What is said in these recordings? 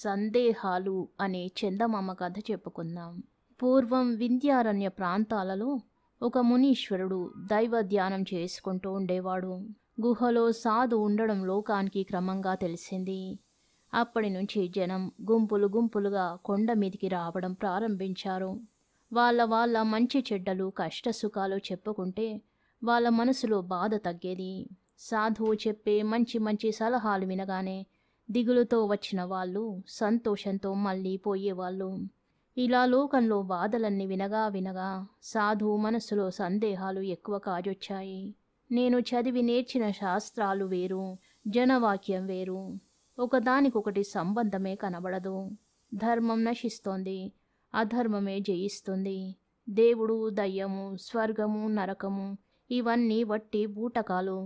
సందేహాలు అనే చందమామ కథ చెప్పుకుందాం. పూర్వం వింధ్యారణ్య ప్రాంతాలలో ఒక మునీశ్వరుడు దైవ ధ్యానం చేసుకుంటూ ఉండేవాడు. గుహలో సాధు ఉండడం లోకానికి క్రమంగా తెలిసింది. అప్పటి నుంచి జనం గుంపులు గుంపులుగా కొండ మీదికి రావడం ప్రారంభించారు. వాళ్ళ మంచి చెడ్డలు కష్ట సుఖాలు చెప్పుకుంటే వాళ్ళ మనసులో బాధ తగ్గేది. సాధువు చెప్పే మంచి మంచి సలహాలు వినగానే దిగులుతో వచ్చిన వాళ్ళు సంతోషంతో మళ్ళీ పోయేవాళ్ళు. ఇలా లోకంలో బాధలన్నీ వినగా సాధువు మనసులో సందేహాలు ఎక్కువ కాజొచ్చాయి. నేను చదివి నేర్చిన శాస్త్రాలు వేరు, జనవాక్యం వేరు, ఒకదానికొకటి సంబంధమే కనబడదు. ధర్మం నశిస్తోంది, అధర్మమే జయిస్తుంది. దేవుడు, దయ్యము, స్వర్గము, నరకము ఇవన్నీ వట్టి బూటకాలు.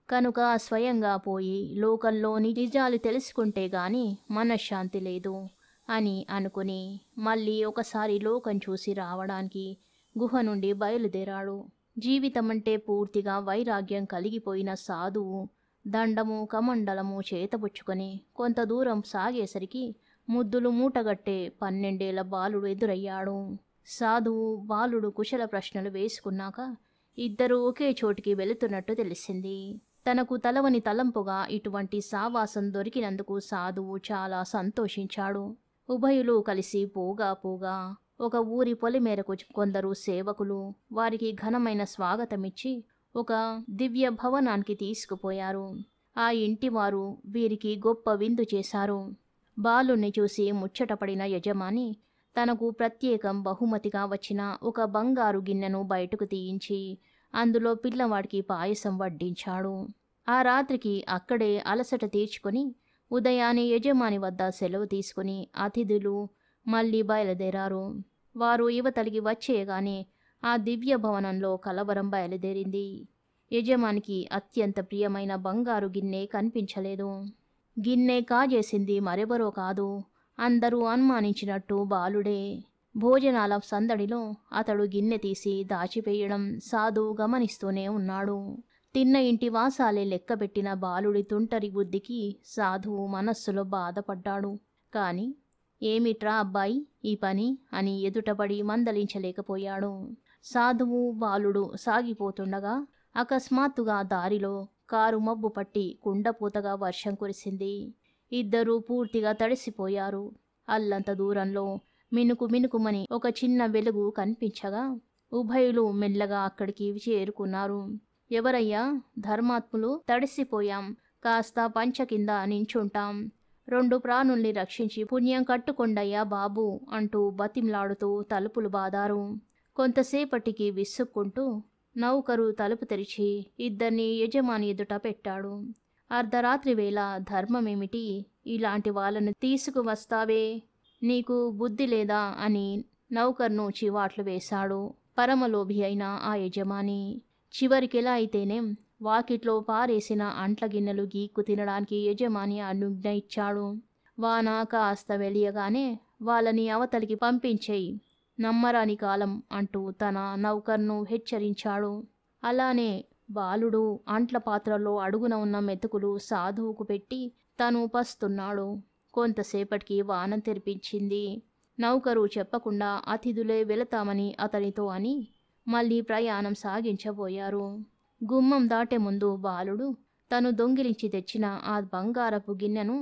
కనుక స్వయంగా పోయి లోకంలోని నిజాలు తెలుసుకుంటే గాని మనశ్శాంతి లేదు అని అనుకుని మళ్ళీ ఒకసారి లోకం చూసి రావడానికి గుహ నుండి బయలుదేరాడు. జీవితమంటే పూర్తిగా వైరాగ్యం కలిగిపోయిన సాధువు దండము కమండలము చేతబుచ్చుకొని కొంత దూరం సాగేసరికి ముద్దులు మూటగట్టే 12 ఏళ్ల బాలుడు ఎదురయ్యాడు. సాధువు బాలుడు కుశల ప్రశ్నలు వేసుకున్నాక ఇద్దరూ ఒకే చోటికి వెళుతున్నట్టు తెలిసింది. తనకు తలవని తలంపుగా ఇటువంటి సావాసం దొరికినందుకు సాధువు చాలా సంతోషించాడు. ఉభయులు కలిసి పోగా ఒక ఊరి పొలిమేరకు కొందరు సేవకులు వారికి ఘనమైన స్వాగతమిచ్చి ఒక దివ్య భవనానికి తీసుకుపోయారు. ఆ ఇంటివారు వీరికి గొప్ప విందు చేశారు. బాలుణ్ణి చూసి ముచ్చటపడిన యజమాని తనకు ప్రత్యేకం బహుమతిగా వచ్చిన ఒక బంగారు గిన్నెను బయటకు తీయించి అందులో పిల్లవాడికి పాయసం వడ్డించాడు. ఆ రాత్రికి అక్కడే అలసట తీర్చుకొని ఉదయాన్నే యజమాని వద్ద సెలవు తీసుకుని అతిథులు మళ్ళీ బయలుదేరారు. వారు యువతలికి వచ్చేయగానే ఆ దివ్య భవనంలో కలవరం బయలుదేరింది. యజమానికి అత్యంత ప్రియమైన బంగారు గిన్నె కనిపించలేదు. గిన్నె కాజేసింది మరెవరో కాదు, అందరూ అనుమానించినట్టు బాలుడే. భోజనాల సందడిలో అతడు గిన్నె తీసి దాచివేయడం సాధువు గమనిస్తూనే ఉన్నాడు. తిన్న ఇంటి వాసాలే లెక్కబెట్టిన బాలుడి తుంటరి బుద్ధికి సాధువు మనస్సులో బాధపడ్డాడు. కాని ఏమిట్రా అబ్బాయి ఈ పని అని ఎదుటపడి మందలించలేకపోయాడు. సాధువు బాలుడు సాగిపోతుండగా అకస్మాత్తుగా దారిలో కారు మబ్బు పట్టి కుండపోతగా వర్షం కురిసింది. ఇద్దరూ పూర్తిగా తడిసిపోయారు. అల్లంత దూరంలో మినుకుమని ఒక చిన్న వెలుగు కనిపించగా ఉభయులు మెల్లగా అక్కడికి చేరుకున్నారు. ఎవరయ్యా? ధర్మాత్ములు, తడిసిపోయాం, కాస్త పంచ కింద నించుంటాం, 2 ప్రాణుల్ని రక్షించి పుణ్యం కట్టుకొండయ్యా బాబు అంటూ బతిమ్లాడుతూ తలుపులు బాదారు. కొంతసేపటికి విసుక్కుంటూ నౌకరు తలుపు తెరిచి ఇద్దరిని యజమాని ఎదుట పెట్టాడు. అర్ధరాత్రి వేళ ధర్మమేమిటి, ఇలాంటి వాళ్ళను తీసుకువస్తావే, నీకు బుద్ధి లేదా అని నౌకర్ను చివాట్లు వేశాడు పరమలోభి అయిన ఆ యజమాని. చివరికెలా అయితేనేం వాకిట్లో పారేసిన అంట్ల గిన్నెలు గీక్కు తినడానికి యజమాని అనుజ్ఞ ఇచ్చాడు. వాన కాస్త వెలియగానే వాళ్ళని అవతలికి పంపించేయి, నమ్మరాని కాలం అంటూ తన నౌకర్ను హెచ్చరించాడు. అలానే బాలుడు అంట్ల పాత్రలో అడుగున ఉన్న మెతుకులు సాధువుకు పెట్టి తను పస్తున్నాడు. కొంతసేపటికి వాన తెరిపించింది. నౌకరు చెప్పకుండా అతిథులే వెళతామని అతనితో అని మళ్ళీ ప్రయాణం సాగించబోయారు. గుమ్మం దాటే ముందు బాలుడు తను దొంగిలించి తెచ్చిన ఆ బంగారపు గిన్నెను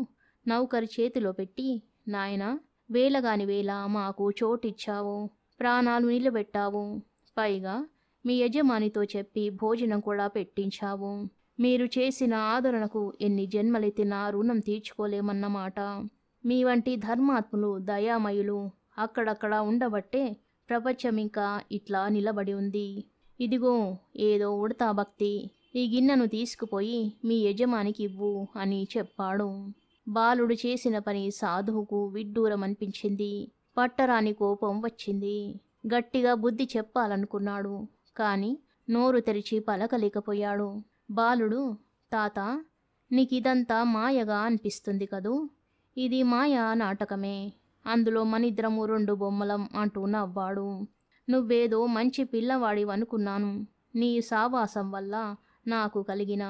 నౌకరి చేతిలో పెట్టి, నాయనా, వేలగాని వేళ మాకు చోటిచ్చావు, ప్రాణాలు నిలబెట్టావు, పైగా మీ యజమానితో చెప్పి భోజనం కూడా పెట్టించావు. మీరు చేసిన ఆదరణకు ఎన్ని జన్మలెత్తినా రుణం తీర్చుకోలేమన్నమాట. మీ వంటి ధర్మాత్ములు, దయామయులు అక్కడక్కడ ఉండబట్టే ప్రపంచమింకా ఇట్లా నిలబడి ఉంది. ఇదిగో ఏదో ఉడతా భక్తి, ఈ గిన్నెను తీసుకుపోయి మీ యజమానికి ఇవ్వు అని చెప్పాడు. బాలుడు చేసిన పని సాధువుకు విడ్డూరమనిపించింది. పట్టరాని కోపం వచ్చింది. గట్టిగా బుద్ధి చెప్పాలనుకున్నాడు. కాని నోరు తెరిచి పలకలేకపోయాడు. బాలుడు, తాత, నీకిదంతా మాయగా అనిపిస్తుంది కదూ, ఇది మాయా నాటకమే, అందులో మనిద్దరము 2 బొమ్మలం అంటూ నవ్వాడు. నువ్వేదో మంచి పిల్లవాడివనుకున్నాను. నీ సావాసం వల్ల నాకు కలిగిన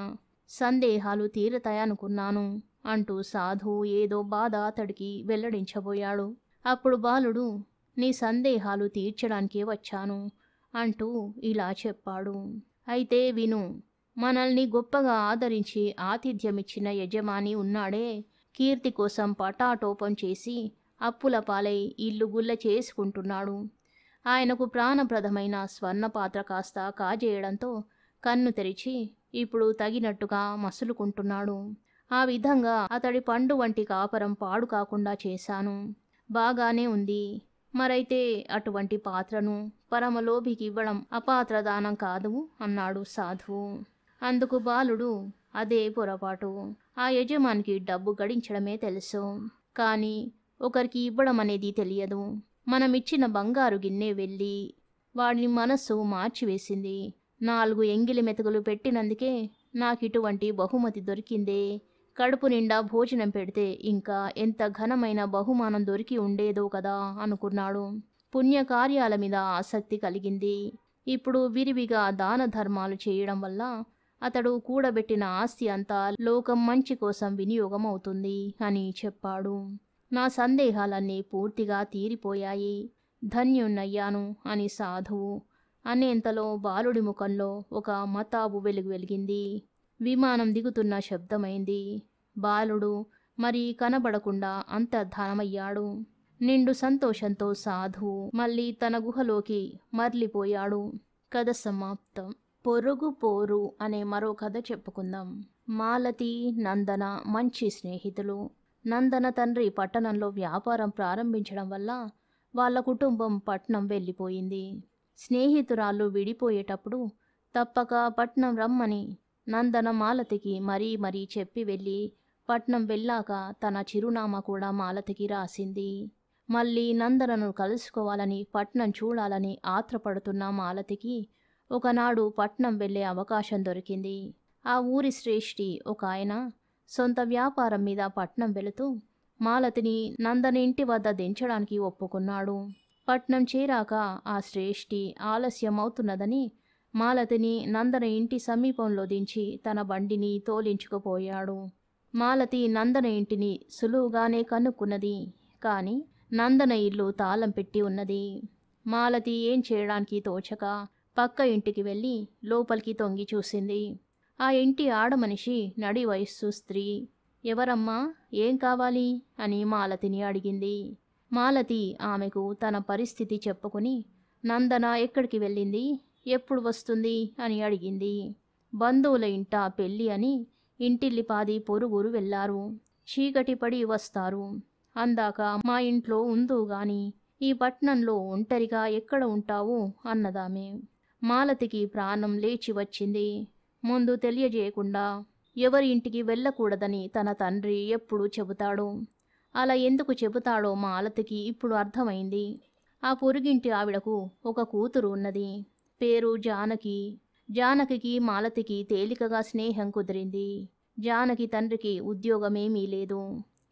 సందేహాలు తీరతాయనుకున్నాను. అంటూ సాధువు ఏదో బాధ అతడికి వెల్లడించబోయాడు. అప్పుడు బాలుడు, నీ సందేహాలు తీర్చడానికే వచ్చాను అంటూ ఇలా చెప్పాడు. అయితే విను. మనల్ని గొప్పగా ఆదరించి ఆతిథ్యమిచ్చిన యజమాని ఉన్నాడే, కీర్తి కోసం పటాటోపం చేసి అప్పుల పాలై ఇల్లు గుల్ల చేసుకుంటున్నాడు. ఆయనకు ప్రాణప్రదమైన స్వర్ణపాత్ర కాస్త కాజేయడంతో కన్ను తెరిచి ఇప్పుడు తగినట్టుగా మసులుకుంటున్నాడు. ఆ విధంగా అతడి పండు వంటి కాపరం పాడు కాకుండా చేశాను. బాగానే ఉంది. మరైతే అటువంటి పాత్రను పరమలోభికి ఇవ్వడం అపాత్రదానం కాదు అన్నాడు సాధువు. అందుకు బాలుడు, అదే పొరపాటు. ఆ యజమానికి డబ్బు గడించడమే తెలుసు, కానీ ఒకరికి ఇవ్వడం అనేది తెలియదు. మనమిచ్చిన బంగారు గిన్నె వెళ్ళి వాడి మనస్సు మార్చివేసింది. 4 ఎంగిలి మెతుకులు పెట్టినందుకే నాకిటువంటి బహుమతి దొరికిందే. కడుపు నిండా భోజనం పెడితే ఇంకా ఎంత ఘనమైన బహుమానం దొరికి ఉండేదో కదా అనుకున్నాడు. పుణ్యకార్యాల మీద ఆసక్తి కలిగింది. ఇప్పుడు విరివిగా దాన ధర్మాలు చేయడం వల్ల అతడు కూడబెట్టిన ఆస్తి అంతా లోకం మంచి కోసం వినియోగం అవుతుంది అని చెప్పాడు. నా సందేహాలన్నీ పూర్తిగా తీరిపోయాయి. ధన్యున్నయ్యాను అని సాధువు అనేంతలో బాలుడి ముఖంలో ఒక మతాబు వెలుగు వెలిగింది. విమానం దిగుతున్న శబ్దమైంది. బాలుడు మరి కనబడకుండా అంతర్ధానమయ్యాడు. నిండు సంతోషంతో సాధువు మళ్ళీ తన గుహలోకి మర్లిపోయాడు. కథ సమాప్తం. పొరుగు పోరు అనే మరో కథ చెప్పుకుందాం. మాలతి, నందన మంచి స్నేహితులు. నందన తండ్రి పట్టణంలో వ్యాపారం ప్రారంభించడం వల్ల వాళ్ళ కుటుంబం పట్నం వెళ్ళిపోయింది. స్నేహితురాళ్ళు విడిపోయేటప్పుడు తప్పక పట్నం రమ్మని నందన మాలతికి మరీ చెప్పి వెళ్ళి పట్నం వెళ్ళాక తన చిరునామా కూడా మాలతికి రాసింది. మళ్ళీ నందనను కలుసుకోవాలని పట్నం చూడాలని ఆత్రపడుతున్న మాలతికి ఒకనాడు పట్నం వెళ్ళే అవకాశం దొరికింది. ఆ ఊరి శ్రేష్ఠి ఒక ఆయన సొంత వ్యాపారం మీద పట్నం వెళుతూ మాలతిని నందన ఇంటి వద్ద దించడానికి ఒప్పుకున్నాడు. పట్నం చేరాక ఆ శ్రేష్ఠి ఆలస్యం అవుతున్నదని మాలతిని నందన ఇంటి సమీపంలో దించి తన బండిని తోలించుకుపోయాడు. మాలతి నందన ఇంటిని సులువుగానే కనుక్కున్నది. కానీ నందన ఇల్లు తాళం పెట్టి ఉన్నది. మాలతి ఏం చేయడానికి తోచక పక్క ఇంటికి వెళ్ళి లోపలికి తొంగి చూసింది. ఆ ఇంటి ఆడమనిషి నడి వయస్సు స్త్రీ. ఎవరమ్మా, ఏం కావాలి అని మాలతిని అడిగింది. మాలతి ఆమెకు తన పరిస్థితి చెప్పుకుని నందన ఎక్కడికి వెళ్ళింది, ఎప్పుడు వస్తుంది అని అడిగింది. బంధువుల ఇంట పెళ్ళి అని ఇంటిల్లిపాది పొరుగురు వెళ్ళారు. చీకటి పడి వస్తారు. అందాక మా ఇంట్లో ఉందో గాని ఈ పట్నంలో ఒంటరిగా ఎక్కడ ఉంటావు అన్నదామె. మాలతికి ప్రాణం లేచి వచ్చింది. ముందు తెలియజేయకుండా ఎవరి ఇంటికి వెళ్ళకూడదని తన తండ్రి ఎప్పుడు చెబుతాడు. అలా ఎందుకు చెబుతాడో మాలతికి ఇప్పుడు అర్థమైంది. ఆ పొరుగింటి ఆవిడకు ఒక కూతురు ఉన్నది. పేరు జానకి. జానకికి మాలతికి తేలికగా స్నేహం కుదిరింది. జానకి తండ్రికి ఉద్యోగమేమీ లేదు,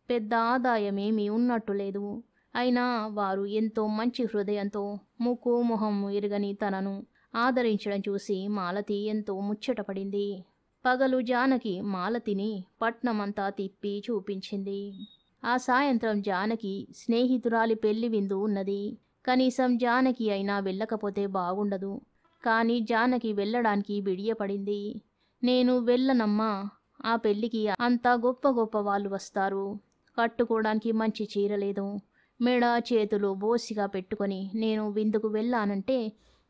పెద్ద ఆదాయమేమీ ఉన్నట్టు లేదు. అయినా వారు ఎంతో మంచి హృదయంతో ముక్కు మొహం ఎరుగని తనను ఆదరించడం చూసి మాలతి ఎంతో ముచ్చటపడింది. పగలు జానకి మాలతిని పట్నమంతా తిప్పి చూపించింది. ఆ సాయంత్రం జానకి స్నేహితురాలి పెళ్లి విందు ఉన్నది. కనీసం జానకి అయినా వెళ్ళకపోతే బాగుండదు. కానీ జానకి వెళ్ళడానికి బిడియపడింది. నేను వెళ్ళనమ్మా, ఆ పెళ్ళికి అంతా గొప్ప గొప్ప వాళ్ళు వస్తారు. కట్టుకోవడానికి మంచి చీర లేదు. మెడ చేతులు బోసిగా పెట్టుకొని నేను విందుకు వెళ్ళానంటే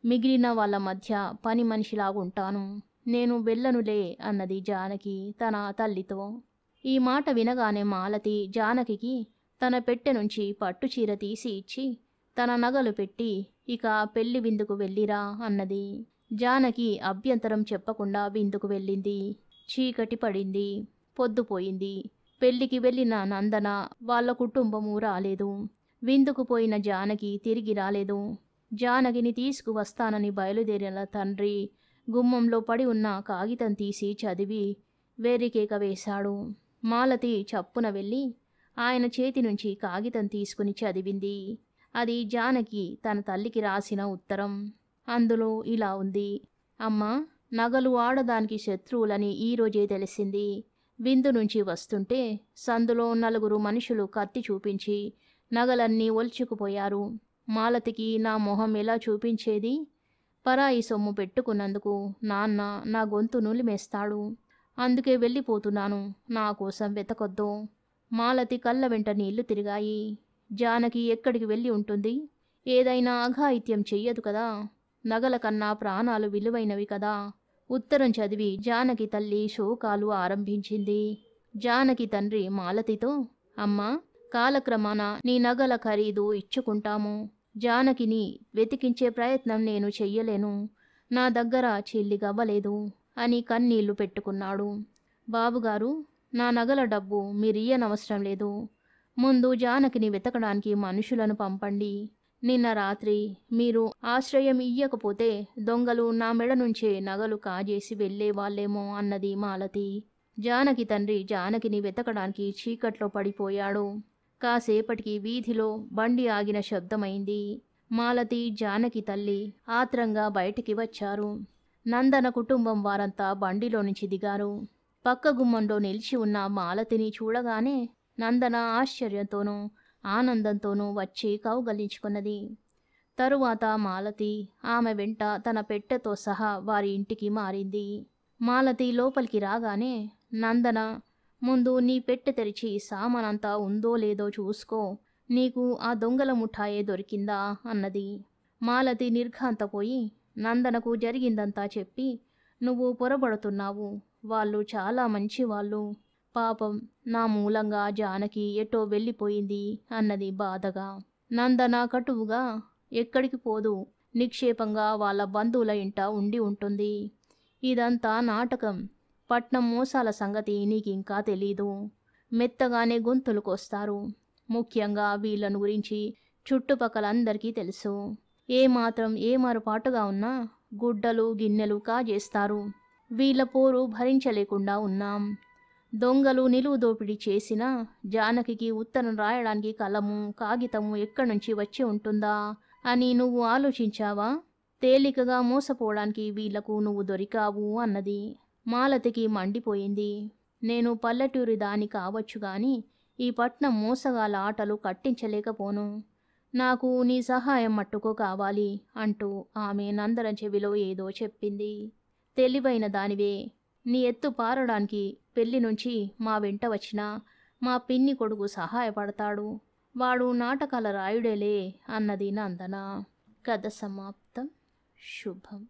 మిగిలిన వాళ్ళ మధ్య పని మనిషిలాగుంటాను. నేను వెళ్ళనులే అన్నది జానకి తన తల్లితో. ఈ మాట వినగానే మాలతి జానకికి తన పెట్టె నుంచి పట్టుచీర తీసి ఇచ్చి తన నగలు పెట్టి ఇక పెళ్లి విందుకు వెళ్ళిరా అన్నది. జానకి అభ్యంతరం చెప్పకుండా విందుకు వెళ్ళింది. చీకటి పడింది. పొద్దుపోయింది. పెళ్లికి వెళ్ళిన నందన వాళ్ళ కుటుంబము రాలేదు. విందుకు పోయిన జానకి తిరిగి రాలేదు. జానకిని తీసుకువస్తానని బయలుదేరిన తండ్రి గుమ్మంలో పడి ఉన్న కాగితం తీసి చదివి వేరికేక వేశాడు. మాలతి చప్పున వెళ్ళి ఆయన చేతి నుంచి కాగితం తీసుకుని చదివింది. అది జానకి తన తల్లికి రాసిన ఉత్తరం. అందులో ఇలా ఉంది: అమ్మా, నగలు ఆడదానికి శత్రువులని ఈరోజే తెలిసింది. విందు నుంచి వస్తుంటే సందులో నలుగురు మనుషులు కత్తి చూపించి నగలన్నీ ఒల్చుకుపోయారు. మాలతికి నా మొహం ఎలా చూపించేది? పరాయి సొమ్ము పెట్టుకున్నందుకు నాన్న నా గొంతు నులిమేస్తాడు. అందుకే వెళ్ళిపోతున్నాను. నా కోసం వెతకొద్దు. మాలతి కళ్ళ వెంట నీళ్లు తిరిగాయి. జానకి ఎక్కడికి వెళ్ళి ఉంటుంది? ఏదైనా అఘాయిత్యం చెయ్యదు కదా. నగల కన్నా ప్రాణాలు విలువైనవి కదా. ఉత్తరం చదివి జానకి తల్లి శోకాలు ఆరంభించింది. జానకి తండ్రి మాలతితో, అమ్మా, కాలక్రమాన నీ నగల ఖరీదు ఇచ్చుకుంటాము. జానకిని వెతికించే ప్రయత్నం నేను చెయ్యలేను. నా దగ్గర చెల్లిగవ్వలేదు అని కన్నీళ్లు పెట్టుకున్నాడు. బాబుగారు, నా నగల డబ్బు మీరియ్యనవసరం లేదు. ముందు జానకిని వెతకడానికి మనుషులను పంపండి. నిన్న రాత్రి మీరు ఆశ్రయం ఇయ్యకపోతే దొంగలు నా మెడ నుంచే నగలు కాజేసి వెళ్ళేవాళ్ళేమో అన్నది మాలతి. జానకి తండ్రి జానకిని వెతకడానికి చీకట్లో పడిపోయాడు. కాసేపటికి వీధిలో బండి ఆగిన శబ్దమైంది. మాలతి, జానకి తల్లి ఆత్రంగా బయటికి వచ్చారు. నందన కుటుంబం వారంతా బండిలో నుంచి దిగారు. పక్క గుమ్మంలో నిలిచి ఉన్న మాలతిని చూడగానే నందన ఆశ్చర్యంతోనూ ఆనందంతోనూ వచ్చి కౌగలించుకున్నది. తరువాత మాలతి ఆమె వెంట తన పెట్టెతో సహా వారి ఇంటికి మారింది. మాలతి లోపలికి రాగానే నందన, ముందు నీ పెట్టె తెరిచి సామానంతా ఉందో లేదో చూసుకో. నీకు ఆ దొంగల ముఠాయే దొరికిందా అన్నది. మాలతి నిర్ఘాంతపోయి నందనకు జరిగిందంతా చెప్పి, నువ్వు పొరబడుతున్నావు. వాళ్ళు చాలా మంచివాళ్ళు. పాపం, నా మూలంగా జానకి ఎటో వెళ్ళిపోయింది అన్నది బాధగా. నందన కటువుగా, ఎక్కడికి పోదు, నిక్షేపంగా వాళ్ళ బంధువుల ఇంట ఉండి ఉంటుంది. ఇదంతా నాటకం. పట్నం మోసాల సంగతి నీకింకా తెలీదు. మెత్తగానే గొంతులుకొస్తారు. ముఖ్యంగా వీళ్ళను గురించి చుట్టుపక్కలందరికీ తెలుసు. ఏమాత్రం ఏమరపాటుగా ఉన్నా గుడ్డలు గిన్నెలు కాజేస్తారు. వీళ్ళ పోరు భరించలేకుండా ఉన్నాం. దొంగలు నిలువు దోపిడీ చేసినా జానకికి ఉత్తరం రాయడానికి కలము కాగితము ఎక్కడి నుంచి వచ్చి ఉంటుందా అని నువ్వు ఆలోచించావా? తేలికగా మోసపోవడానికి వీళ్లకు నువ్వు దొరికావు అన్నది. మాలతికి మండిపోయింది. నేను పల్లెటూరి దాని కావచ్చు గాని ఈ పట్నం మోసగాల ఆటలు కట్టించలేకపోను. నాకు నీ సహాయం మట్టుకు కావాలి అంటూ ఆమె నందన చెవిలో ఏదో చెప్పింది. తెలివైన దానివే. నీ ఎత్తు పారడానికి పెళ్లి నుంచి మా వెంట వచ్చిన మా పిన్ని కొడుకు సహాయపడతాడు. వాడు నాటకాల రాయుడేలే అన్నది నందన. కథ సమాప్తం. శుభం.